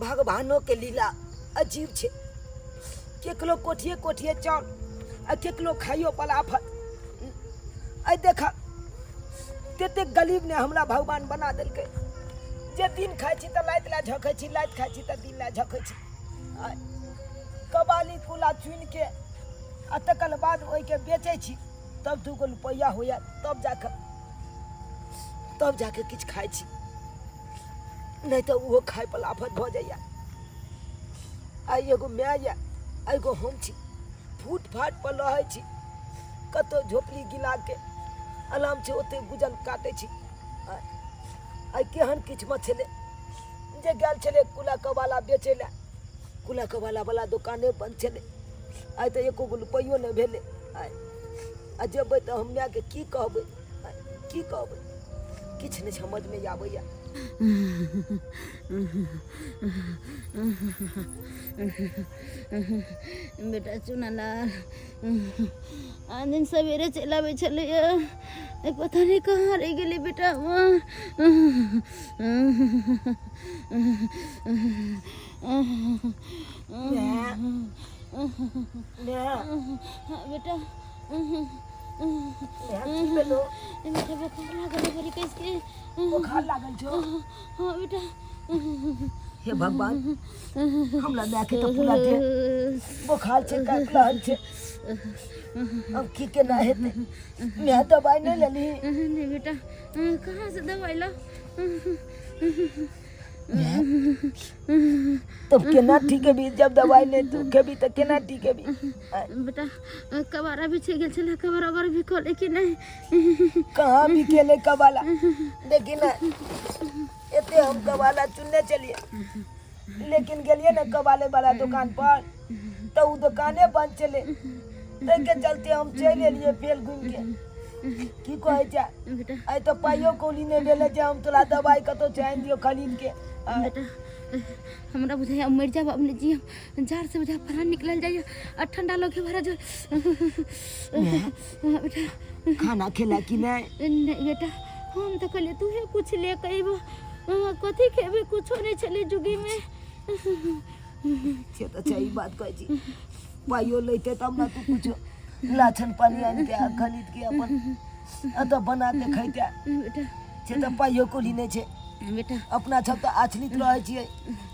भगवानों के लीला अजीब छे। केकलो कोठिए कोठिए चाउर आ केकलो खाइयो पलाफत। आई देखा तेते गरीब ने हमरा भगवान बना देलकै जे दिन खाइ छी त लाइत ला झखै छी, लाइत खाइ छी त दिन ला झखै छी। कबाली कुला चुन के आ तकर बाद ओहि के बेचै छी, तब 2 गो रुपैया होइया, तब जाके किछु खाइ छी, नहीं तो वो खाए पर आफत भ जाइया। आई एगो माय या एगो हम छी, फूट फाट पर रहै छी, कतो झोपड़ी गिला के आराम से ओते गुजर काटे छी। आई केहन किस्म छले जे गेल छले कुला कबाला बेचे ला, कुला कबाला वाला दुकाने बंद छले। आई तो एको गो रुपैयो नहीं भेले। आ जेबै तो हम के की कहबै, किछ नहीं समझ में आबैया। बेटा चुनालाल आज दिन सवेरे चलावे चले, पता नहीं कहाँ रह गए बेटा। बेटा बेटा बुखार लागल बड़ी कैसे? बुखार लागल छो? हाँ बेटा। हे भगवान, हमरा माय के तो पूरा दे बुखार छे, कहल छे। अब की केना हेते? मैं दवाई नहीं लेली। नहीं बेटा, कहाँ से दवाई ला? तब केना ठीक है भी? जब दवाई नहीं तो केबी तो केना ठीक है भी? बेटा कबारा भी छे गेल छला, कबारा बर भी खोले कि नहीं? कहाँ भी केले कबाला? देखी ना एते हम कबाला चुनने चलिए, लेकिन गेलिए ना कबाले वाला दुकान पर तो वो दुकाने बंद चले। देख के चलते हम चल एलिए फेल घूम के। की कहे जा आई तो पाइयो कोली ने भेले जे हम तोरा दवाई कतो चाह दियो खरीद के। बेटा हमरा बुझाया मर जाब अपने जी, हम जार से बुझा प्राण निकल जाइए और ठंडा लगे भरा जो। बेटा खाना खेला कि नहीं? नहीं बेटा, हम तो कहले तू ही कुछ ले कहबो, कथी खेबे कुछो नहीं चले जुगी में। से तो सही बात कह जी, पाइयो लेते तब ना तू कुछ लाछन पानी आन के खरीद के अपन अत बना के खैते। बेटा से तो पाइयो कोली नहीं छे बेटा। अपना सब तो आछलित रहे छिए,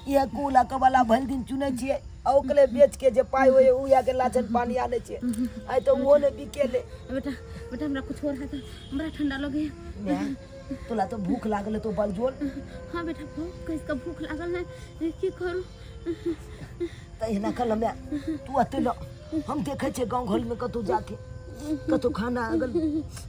ये कुला कबाला भल दिन चुने छिए, ओकले बेच के जे पाई होए उया के लाछन पानी आने छिए। आई तो वो ने बिकेले। बेटा बेटा हमरा कुछ हो रहा था, हमरा ठंडा लगे। तोला तो भूख लागल तो बल जोल। हाँ बेटा कैसे भूख लागल है, की करू? तहिना कल मैं तू अते लो, हम देखे छे गांव घर में कतो जाके कतो खाना अगर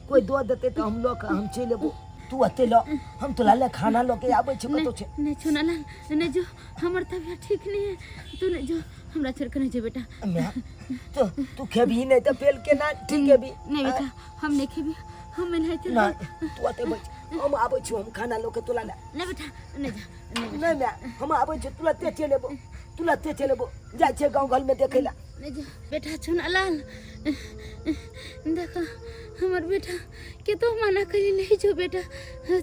कोई दो देते तो हम लोग हम चल लेबो। तू अते लो, हम तोला ले खाना लो के आबै छे कतो छे। नहीं चुनालाल नहीं जो, हमर तबियत ठीक नहीं है, तू नहीं जो, हमरा छोड़ के नहीं जो बेटा। मैं तो तू खेबी नहीं तो फेल के ना ठीक है भी? नहीं बेटा हम नहीं खेबी, हम नहीं थे। ना तू अते बैठ, हम आबै छी, हम खाना लो के तोला ले। नहीं बेटा नहीं जा, नहीं मैं हम आबै छी, तोला ते चलेबो, तोला ते चलेबो, जाय छे गांव घर में देखैला। नहीं जा बेटा चुनालाल, देखो हमर बेटा के तो मना करी नहीं जो बेटा,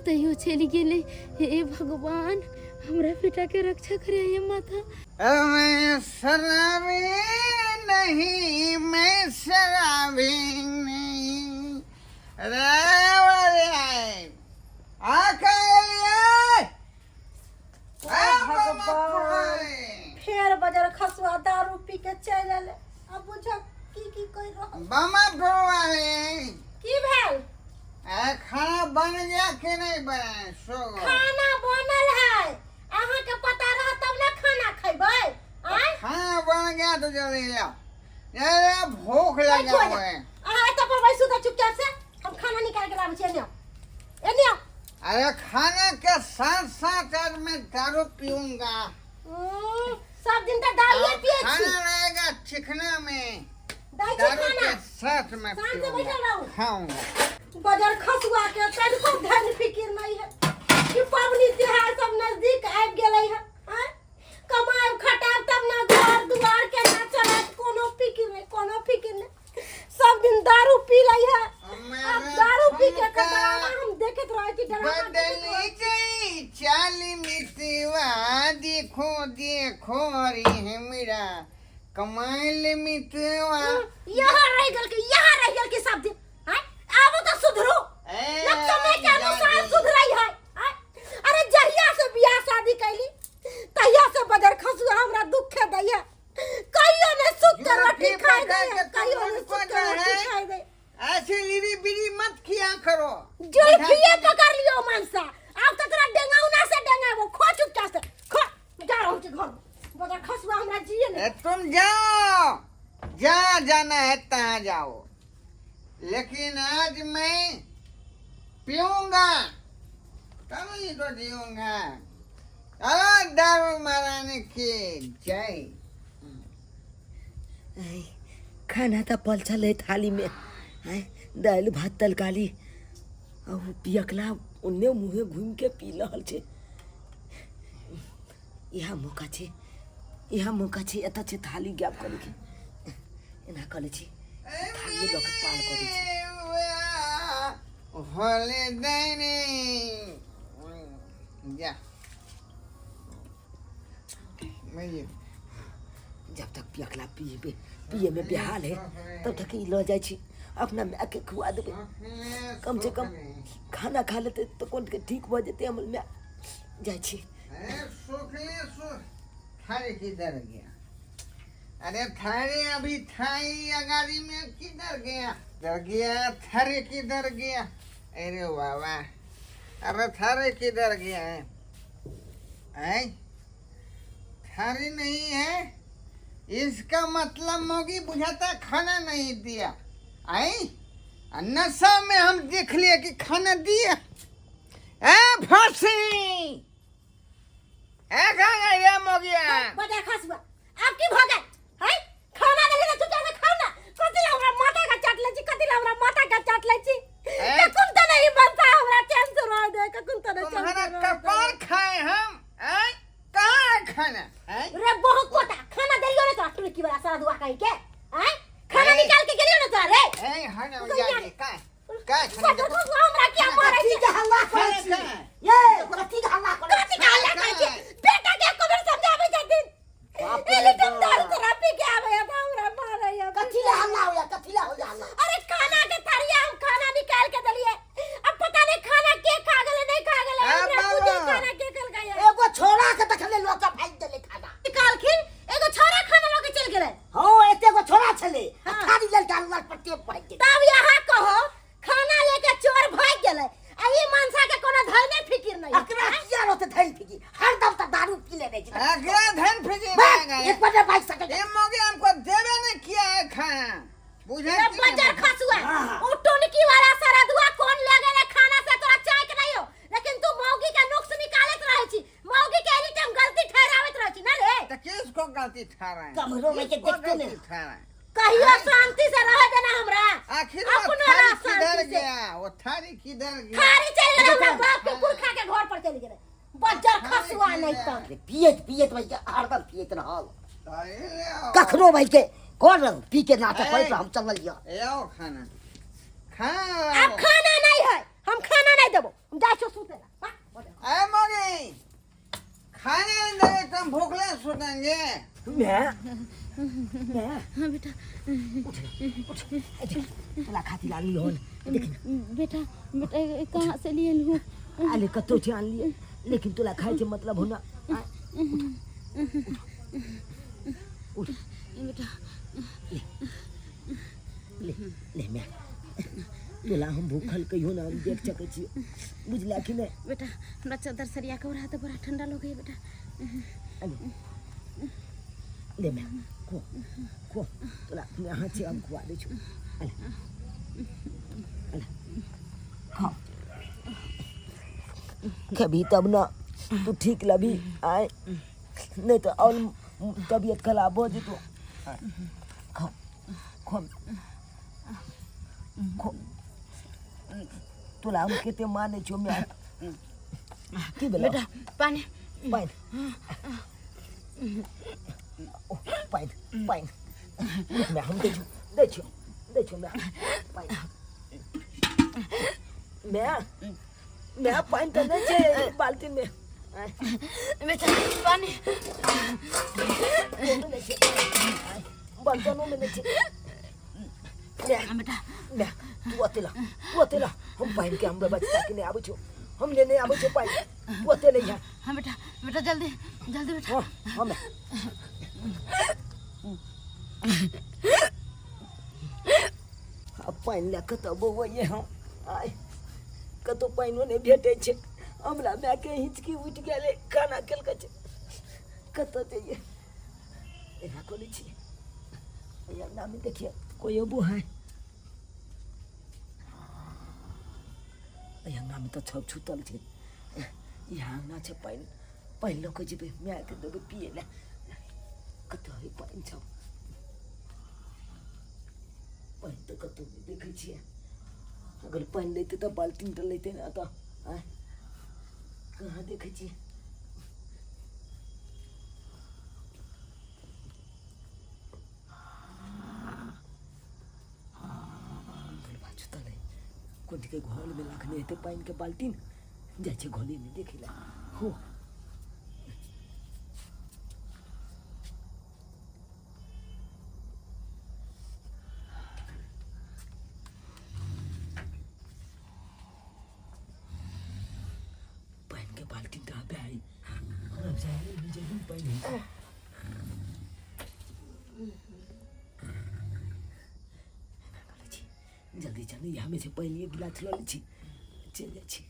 तैयो चली गेले। हे भगवान हमरा बेटा के रक्षा करे ये माता। मैं शराबी नहीं, मैं शराबी नहीं। फेर बाजार खसुआ दारू पी के चल आले। अब बुझा की कह रहा बमा फुलवारी की भेल? खाना बन गया कि नहीं बना? सो खाना बनल है, अहाँ के पता रह तब ना खाना खैबै। खाना बन गया तो जल्दी लाओ, यार भूख लगा हुआ है। अहाँ तो पर बैसू तो चुपचाप से, हम खाना निकाल के लाबै छी। एनियो अरे खाने के साथ साथ आज मैं दारू पीऊंगा। सब दिन तो दारू पिए छी। खाना रहेगा चिकना में, दारू दारू खाना के साथ में शांत से बैठल पीऊंगा, रहू। खाऊंगा। बाजार खसुआ के तनिको धन फिकिर नहीं है कि पबनी त्योहार सब नजदीक आबि गेलै है। कमाएब खटाएब तब ना घर दुआर के ना चलत, कोनो फिकिर नहीं, कोनो फिकिर नहीं। सब दिन दारू पी लै है। अब दारू पी के कतराना हम देखत रहे कि डरा बदली गई चाली मितवा, देखो के खोरी है मेरा कमाल मितवा यहाँ रह गल के सब दिन हैं अब तो सुधरो ना समय के अनुसार सुधरई है हैं? अरे जहिया से बियाह शादी कैली तहिया से बदर खसुआ हमरा दुख है दैया कहियो ने सुख के रोटी खाए दे कहियो ने सुख के रोटी खाए दे ऐसे लिरी बिरी मत किया करो जुल्फिए पकड़ लियो मनसा अब तो तेरा डेंगाउना से डेंगा वो खो चुपचाप से खो जा रहा हूं घर बदर खसुआ हमरा जिए ने तुम जाओ जहाँ जाना है तहाँ जाओ लेकिन आज मैं पीऊंगा तब ही तो जीऊंगा दारू माराने की जय खाना तो पल चले थाली में है दाल भात तरकारी और पियकला उन्ने मुँहे घूम के पी रहल छे यह मौका छे एत छे थाली गैप करे के एना करे छी थाली लोक पाल करे छी होले देने जा मैं ये जब तक पियकला पिए में बेहाल है तब तक ई लो जाय छी अपना माँ के खुआ देबे कम से कम खाना खा लेते तो कौन के ठीक हो जेते हमर माँ जाय छी थारे किधर गया अरे थारे अभी थाई अगाड़ी में किधर गया थारे किधर गया अरे बाबा अरे थारे किधर गया है थारी नहीं है इसका मतलब मोगी बुझाता खाना नहीं दिया आई नशा में हम देख लिया कि खाना दिया फांसी कहाँ गए रे मोगिया बजा खसुआ अब की भगे है खाना दे ले चुपचाप से खाओ ना कति हमरा माथा का चाट ले छी कति हमरा माथा का चाट ले छी ककुन तो नहीं बनता हमरा चैन से रह दे ककुन तो नहीं तुम्हारा कपार खाए हम कहाँ है खाना रे बहुत कोटा खाना दे लियो ना तो की बड़ा सारा दुआ कहीं के हैं खाना निकाल के गेलियो ना तो रे हने जाके का खाना तो हमरा क्या मारे छी हल्ला करे छी ये कति हल्ला करे कति हल्ला करे छी बेटा के को मेरे समझावे जदिन एले तुम दारू थेरेपी के आवे हमरा मारे या कति हल्ला हो जा हल्ला अरे खाना के थरिया हम खाना निकाल के दलिए अब पता नहीं खाना के खा गेले नहीं खा गेले हमरा पूछे खाना के कल गया एगो छोरा के देखले लोग का फाइल देले खाना निकाल के एगो छोरा खाना लोग चल गेले हां एते गो छोरा छले खाली लल डाल पट्टी फाइल दे तब यहां कहो खाना लेके चोर भाग गेले आ ई मानसा के कोनो धैल नहीं फिकिर नहीं अकरा किया रोते धैल फिकिर हर दम त दारू पी ले रही अकरा धैल फिकिर एक बार बाइक सके ये मोगे हमको देवे नहीं किया है खाना बुझे बजर खसुआ ओ टोनकी वाला सारा दुआ कौन ले गेले खाना से तोरा चाय के नहीं हो लेकिन तू मौगी का नुक्स निकालत रहे छी मौगी के एनी टाइम गलती ठहरावत रहे छी ना रे त किसको गलती ठहराए कमरो में के देखते नहीं ठहराए कहियो शांति से रह देना हमरा आखिर वो थारी किधर गया वो थारी किधर गया थारी चल गेले हमरा बाप के पुरखा के घर पर चल गेले बजर खसुआ नहीं तो पियत भाई हरदम पियत रहल कखनो भाई के कौन पी के नाटक करे हम चल लिया आओ खाना खाना अब खाना नहीं है हम खाना नहीं देबो हम जा छो सुतेला ए मोगी खाने नहीं तुम भूखले सुतेंगे मैं हाँ बेटा तला खाती लागली होन देख बेटा कहाँ से लिए लूँ आले कतो जान लिए लेकिन तुला खाए के मतलब होना उठ बेटा ले मैं तुला हम भूखल कहियो ना हम देख सकै छी बुझला कि नहीं बेटा हमरा चादर सरिया के ओढ़ा तो बड़ा ठंडा लगे बेटा ले मैं को तुला यहाँ से हम खुआ दे छु खा कभी तब ना तू ठीक लगी आए नहीं तो और तबीयत खराब हो जेतो खा खो खो तुला हम केते माने छु मैं की बेटा पानी पाइन पाइन मैं हम दे छु मैं पाइन मैं पाइन तो नहीं छे बाल्टी में बेटा पानी बर्तनों में नहीं ले बेटा ले तू अतेला हम पाइन के हम बच्चा के नहीं आबू छो हम लेने आबू छो पाइन तू अतेले जा हाँ बेटा बेटा जल्दी जल्दी बेटा हां हम अब पाइन लेके तब वो ये हम आय कतो पाइनो ने भेटे छे हमरा मैं के हिचकी उठ गेले खाना केलक छे कतो चाहिए एना कोली छी या नाम देखिए कोई अबू है या नाम तो छप छुतल छे यहाँ ना छे पाइन पाइन लोक जेबे मैं के देबे पिएला कतो है पाइन छ पाइन तो कतो देखे छिए अगर पाइन लेते तो बाल्टी तो लेते ना तो कहाँ देखे छिए कोटी के घोल में रखने हेते पाइन के बाल्टी जाए घोली में देखिला हो पाइन के बाल्टी कहाँ पे आई अब जाए मुझे पाइन है जल्दी चल यहाँ में से पहले गिलास लो ली चल जा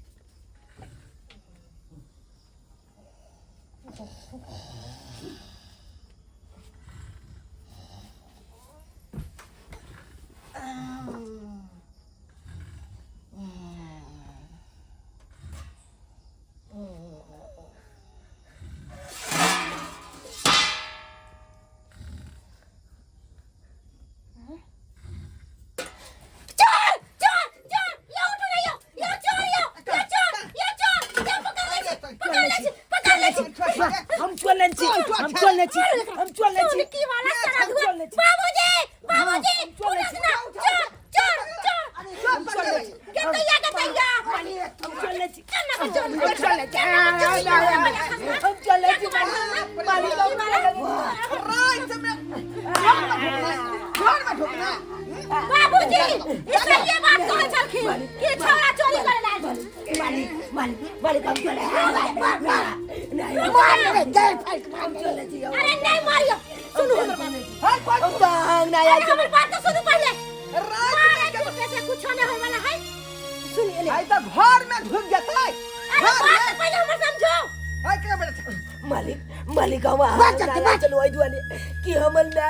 हम चलने की वाला चला हुआ बाबूजी बाबूजी पुलिस ना चोर के तैया बाबूजी इसमें ये बात कौन चलखी कि छोरा चोरी करे मालिक हम चले अरे नहीं मारियो सुनो हमारी बात तो सुनो पहले कैसे कुछ होने हो वाला है सुनिए भाई तो घर में घुस जाता है बात पहले हम समझो हां क्या बेटा मालिक हम चलो आई दुआने कि हमल ना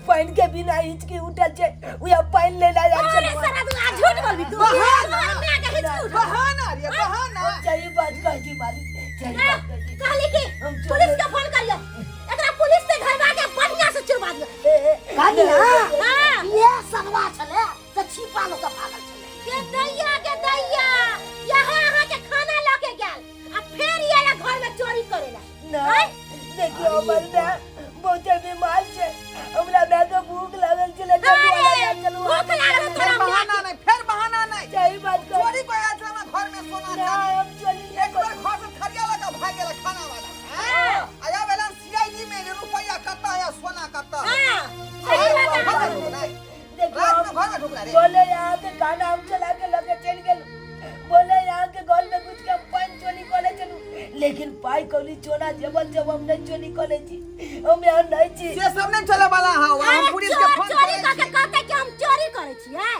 पाइन के बिना हिचकी उठल छे उया पाइन ले ला अरे सारा तू आज झूठ बोलबी तू बहाना रे बहाना सही बात कह दी मालिक सही बात कह दी कहली कि पुलिस के फोन करियो एकरा पुलिस से घरवा के बढ़िया से चुरवा दियो कहली हां ये सनवा छले त छिपा लो के भागल छले के दैया यहाँ आहा के खाना लेके गेल आ फिर ये घर में चोरी करेला नहीं देखियो बंदा बहुत बीमार छे हमरा बैग भूख लागल छले चलो भूख लागल फिर बहाना नहीं सही बात कर चोरी कोई आज में घर में सोना नहीं हम चली एक बार घर से खरिया लगा भाग गेला खाना वाला आया वाला सीआईडी में रुपया कत्ता है सोना कत्ता हां सही बात है देखियो रात में घर में ढुकला रे बोले यहाँ के खाना हम चला के लगे चल गेल बोले यहाँ के घर में कुछ के पान चोरी करे चलू लेकिन पाई कौली चोरा जब हम नहीं चोरी करे छी हम यहाँ नहीं छी ये सब नहीं चले वाला हां हम पुलिस के फोन चोरी करके कहते कि हम चोरी करे छी हां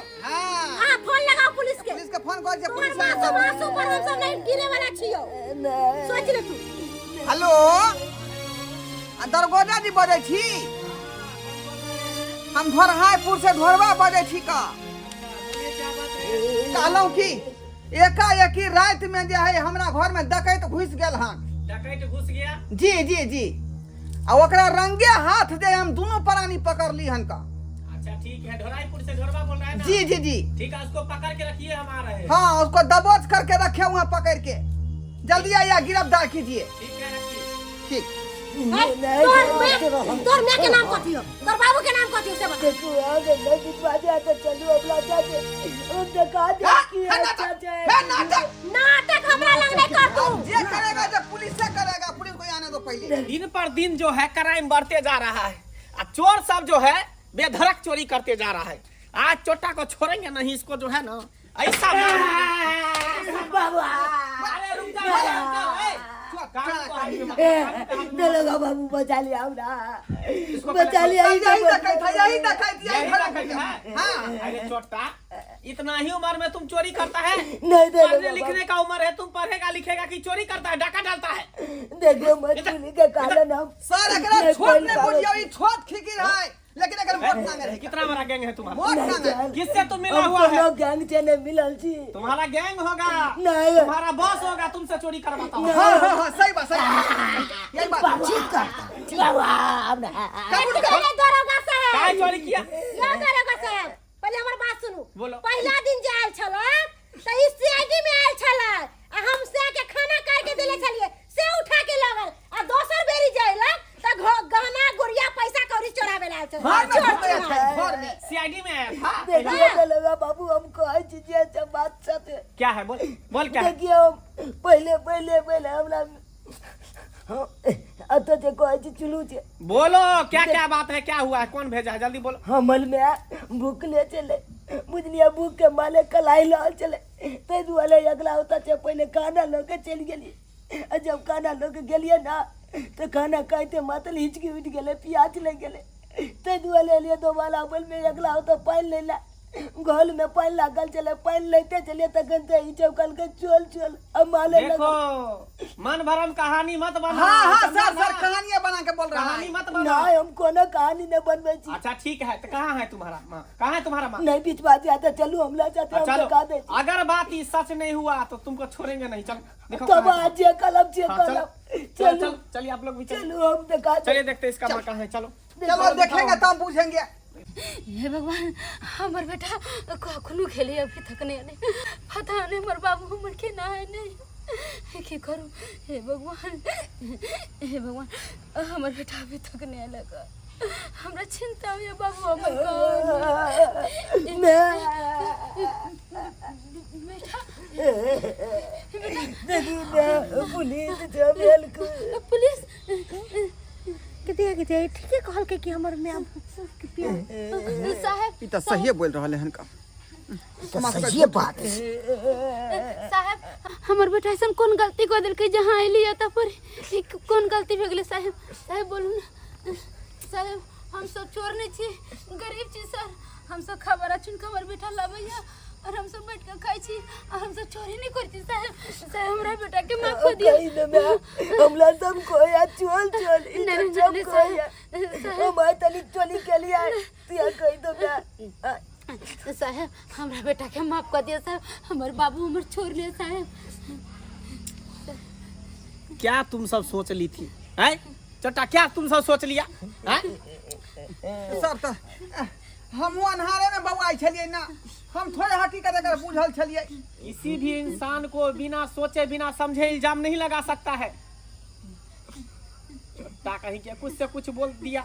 हां फोन लगाओ पुलिस के फोन कर जे पुलिस मासू पर हम सब नहीं गिरे वाला छियो सोच ले तू हेलो दरगोजा जी बोले छी हम धरहाइपुर से ढोरवा बजे छी का कहलौं कि एकाएकी रात में जे है हमरा घर में डकैत घुस गेल हन डकैत घुस गया जी आ ओकरा रंगे हाथ जे हम दोनों प्राणी पकड़ ली हन का अच्छा ठीक है धोराईपुर से ढोरवा बोल रहा है ना जी ठीक है उसको पकड़ के रखिए हम आ रहे हैं हाँ उसको दबोच करके रखे हुए पकड़ के जल्दी आइए गिरफ्तार कीजिए ठीक है रखिए ठीक तोर मैं के नाम कथी हो, तोर बाबू के नाम कथी हो से बता। तू आ गए नहीं बिटवा जा तो चलो अबला चाचे हम दिखा दे कि चाचे नाटक हमरा लग नहीं कर तू। ये करेगा जब पुलिस से करेगा, पुलिस को आने दो पहले। दिन पर दिन जो है क्राइम बढ़ते जा रहा है, और चोर सब जो है बेधड़क चोरी करते जा रहा है। आज चोटा को छोड़ेंगे नहीं, इसको जो है ना ऐसा बाबा अरे रुक जाओ, दलोगा बाबू बचा लिया हमरा, इसको बचा लिया। यही डकैती। अरे चोटा, इतना ही उम्र में तुम चोरी करता है? नहीं पढ़ने लिखने का उम्र है, तुम पढ़ेगा लिखेगा कि चोरी करता है, डाका डालता है? देखो मछली के कारण हम सर एकरा छोट ने बुझियो, ई छोट फिकिर है, लेकिन अगर वोट मांगे रहे। कितना बड़ा गैंग है तुम्हारा? वोट मांगे किससे तुम मिला हुआ है? गैंग से नहीं मिलल छी। तुम्हारा गैंग होगा, नहीं। तुम्हारा बॉस होगा, तुमसे चोरी करवाता होगा। हां सही बात, यही बात। ठीक कर बाबा हमरा पहले दरोगा साहब काहे चोरी किया? या दरोगा साहब पहले हमर बात सुनू। बोलो। पहला दिन जे आयल छलो त इस सीआईडी में आयल छला, आ हम से के खाना काट के देले छलिए, से उठा के लगल, आ दोसर बेरी जाइला त गहना गुड़िया पैसा कौड़ी चोरावे ला छल। घर में सीआईडी में आया था। देखिए दलोगा बाबू हम कहे छी जे सब बात सत्य। क्या है बोल, बोल क्या है? देखिए हम पहले हमरा अतो जे कहे छी चुलू छे। बोलो क्या क्या बात है, क्या हुआ है, कौन भेजा है, जल्दी बोलो। हमल में भूखले चले, बुझलिया भूख के माले कलाई लाल चले, ते दुआले अगला होता छे पहले खाना लेके चल गेली। आ जब खाना लेके गेलिए ना तो खाना खाते मातल हिचकी उठ गेले, प्याज लग गेले, ते दुआले लिए दो वाला बोल में अगला होता पानी लेला, घोल में पानी लागल चले, पानी लेते चले तखन से ई चौकल के चल अब माले देखो मन भरम कहानी मत बना। हां सर कहानियां बना के बोल रहा कहानी है। मत ना बना। हम कोनो कहानी न बनबै छी। अच्छा ठीक है, तो कहाँ है तुम्हारा माँ? कहाँ है तुम्हारा माँ? नहीं बीच बात आता चलू हमला चाहते हम चलो, दिखा दे। अगर बात ये सच नहीं हुआ तो तुमको छोड़ेंगे नहीं। चलो देखो तब कहाँ है। आज ये कलम जे हाँ, कलम चलो चलू चलिए आप लोग भी चलो, चलू हम दिखा दे। चलिए देखते हैं इसका माँ कहाँ है। चलो चलो देखेंगे तब पूछेंगे। हे भगवान, हमर बेटा कखनो खेले अभी तक नहीं, पता नहीं हमर बाबू हमर के ना है नहीं, की करूं? हे भगवान, हे भगवान, हमर बेटा अभी तक नहीं लगा, हमरा चिंता है बाबू हमर कौन बेटा। देखी ना पुलिस जमेल को पुलिस किते ठीक है कहल के कि हमर में साहब, ई त सही बोल रहले हन का। ये बात है। साहब हमर बेटा ऐसा कौन गलती कर दिल के जहाँ अली त पर कौन गलती हो गेले साहब? साहब बोलू ना साहब, हम सब चोर नहीं छी, गरीब छी सर, हम सब खबर चुन के हमर बेटा लाबैया और हम सब बैठ के खाई छी, और हम सब चोरी नहीं करती साहब। साहब हमरा बेटा के माफ कर दिया। कहीं ना मैं हमला सब को या चोल नहीं, सब नहीं, को या हम तली चोली के लिए तिया कहीं तो मैं साहब हमरा बेटा के माफ कर दिया साहब, हमर बाबू हमर छोड़ ले साहब। क्या तुम सब सोच ली थी? हैं चोटा, क्या तुम सब सोच लिया? हैं सर त हम अनहारे में बउआई छलिए ना, हम थोड़े हकीकत अगर बुझल छलिए। किसी भी इंसान को बिना सोचे बिना समझे इल्जाम नहीं लगा सकता है। चोटा कहीं के कुछ से कुछ बोल दिया।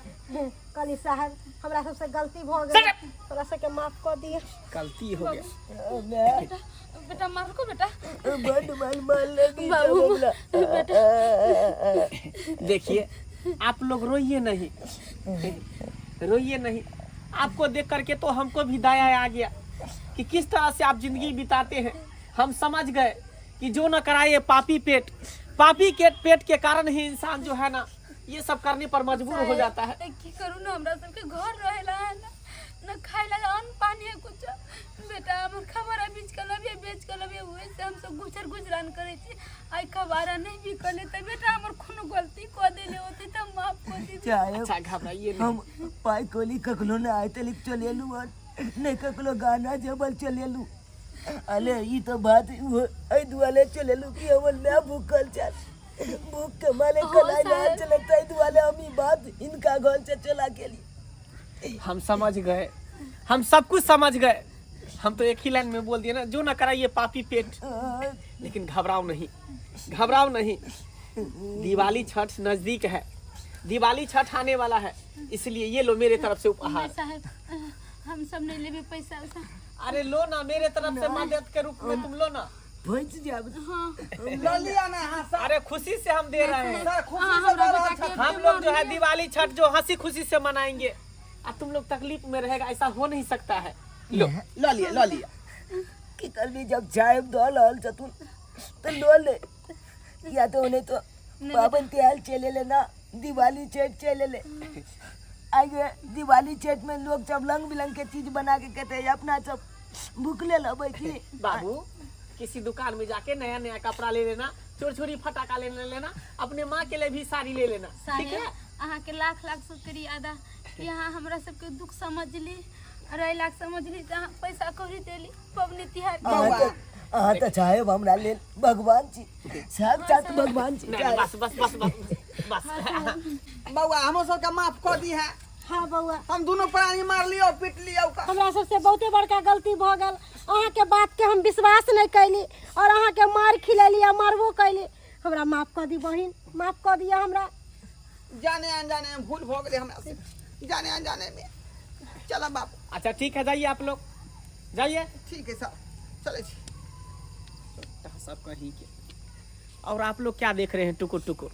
कली साहब हमरा सबसे गलती भ गेल, तोरा से के माफ कर दिए। गलती हो गया। मैं बेटा मार को बेटा, बंद माल लगी बाबू देखिए आप लोग रोइए नहीं, रोइए नहीं। आपको देख करके तो हमको भी दया आ गया कि किस तरह से आप जिंदगी बिताते हैं। हम समझ गए कि जो न कराए पापी पेट, पापी के पेट के कारण ही इंसान जो है ना ये सब करने पर मजबूर हो जाता है। की करू ना, हमरा सबके घर रहेला है ना, न खाइला अन्न पानी है कुछ। बेटा हमर खबरा बीच के लबे बेच के लबे हुए से हम सब गुजरान करे छी, आई खबरा नहीं भी कले त बेटा हमर कोनो गलती क देले होते त माफ कर दीजिए। चाहे अच्छा घबराइए नहीं। हम पाई कोली ककलो ना आए तलिक चलेलू नहीं ककलो गाना जबल चलेलू। अले ई तो बात आई दुआले चलेलू कि हमन मैं भूखल चल, भूख के माले कलाई ना चले तई दुआले हम ई बात इनका घर से चला गेली। हम समझ गए, हम सब कुछ समझ गए। हम तो एक ही लाइन में बोल दिए ना, जो न कराइए पापी पेट। लेकिन घबराओ नहीं, घबराओ नहीं। दिवाली छठ नजदीक है, दिवाली छठ आने वाला है, इसलिए ये लो मेरे तरफ से नहीं उपहार। साहब, हम सब नहीं लेबे पैसा वैसा। अरे लो ना, मेरे तरफ से मदद के रूप में तुम लो ना। भैंस जाब हाँ लो लिया ना। हाँ सर, अरे खुशी से हम दे रहे हैं। सर खुशी हाँ, से हमरा दे रहा बेटा था। के हम लोग जो है दिवाली छठ जो हंसी खुशी से मनाएंगे, और तुम लोग तकलीफ में रहेगा, ऐसा हो नहीं सकता है। लो लो लिया, लो लिया। कि कल भी जब चाय दल हल जतुन तो लो ले, या तो उन्हें तो पावन त्योहार चले लेना, दिवाली छठ चले ले। आगे दिवाली छठ में लोग सब रंग बिरंग के चीज बना के कहते हैं अपना सब भूखले लो बैठी। बाबू किसी दुकान में जाके नया नया कपड़ा ले लेना, छोटी छोटी फटाका ले लेना, अपने माँ के लिए भी साड़ी ले लेना, ठीक है? साहेब अहाँ के लाख लाख शुक्रिया अदा कि अहाँ हमरा सबके दुख समझ ली, अढ़ाई लाख समझ ली, तो अहाँ पैसा कौड़ी देली पबनी तिहार। हाँ तो चाहे हमरा ले भगवान जी, साक्षात भगवान जी। नहीं, बस बस बस बस बस। बउआ हमो सबके माफ कर दी है। हाँ बउआ, हम दोनों प्राणी मार लियो, पीट लियो का। हमरा सबसे बहुते बड़का गलती भ गेल। अहाँ के बात के हम विश्वास नहीं कैली और अहाँ के मार खिलेली, मारबो कैली। हमरा माफ कर दी बहिन, माफ कर दिया हमरा। जाने अनजाने में भूल हो गई हमरा से, जाने अनजाने में। चला बाप, अच्छा ठीक है, जाइए आप लोग, जाइए। ठीक है सर, चले छी। सब कहीं के। और आप लोग क्या देख रहे हैं टुकुर टुकुर?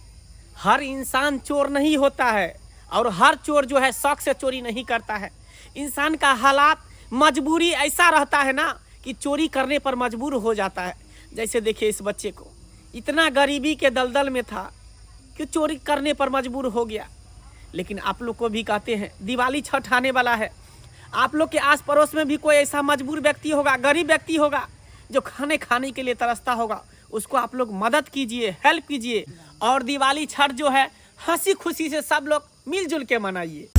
हर इंसान चोर नहीं होता है, और हर चोर जो है शौक से चोरी नहीं करता है। इंसान का हालात मजबूरी ऐसा रहता है ना कि चोरी करने पर मजबूर हो जाता है। जैसे देखिए इस बच्चे को, इतना गरीबी के दलदल में था कि चोरी करने पर मजबूर हो गया। लेकिन आप लोग को भी कहते हैं दिवाली छठ आने वाला है, आप लोग के आस पड़ोस में भी कोई ऐसा मजबूर व्यक्ति होगा, गरीब व्यक्ति होगा जो खाने के लिए तरसता होगा, उसको आप लोग मदद कीजिए, हेल्प कीजिए, और दिवाली छठ जो है हंसी खुशी से सब लोग मिलजुल के मनाइए।